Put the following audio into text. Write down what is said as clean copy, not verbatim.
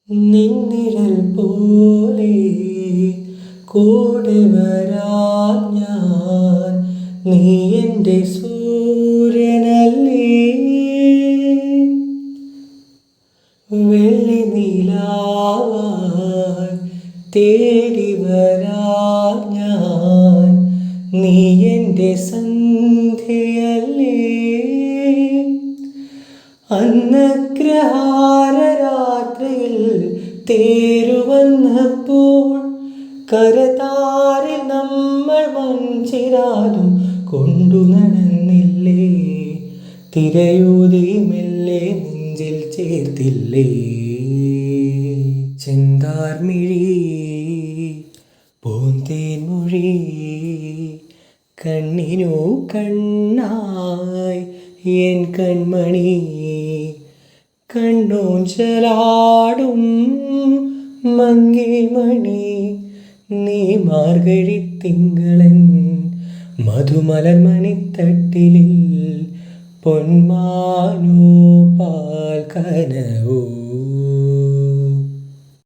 നിന്നിഴൽ പോലെ കൂടെ വരാൻ ഞാൻ. നീ എൻ്റെ സൂര്യനല്ലേ, വെള്ളി നിലാവായി തേടി വരാൻ ഞാൻ. നീ എൻ്റെ സന്ധ്യയല്ലേ, അന്നഗ്രഹാരരാത്രിയിൽ തേരുവന്നപ്പോൾ കരതാരിൽ നമ്മൾ മൺചിരാതും കൊണ്ടു നടന്നില്ലേ. തിരയൂതി മെല്ലെ നെഞ്ചിൽ ചേർത്തില്ലേ. ചെന്താർമിഴി പൂന്തേൻമൊഴി കണ്ണിനു കണ്ണായി എൻ കൺമണി. കണ്ണൂഞ്ചലാടും മങ്ങിമണി, നീ മാർഗഴിത്തിങ്കളൻ മധുമലർമണിത്തട്ടിലിൽ പൊന്മാനോ പാൽ കനവ്.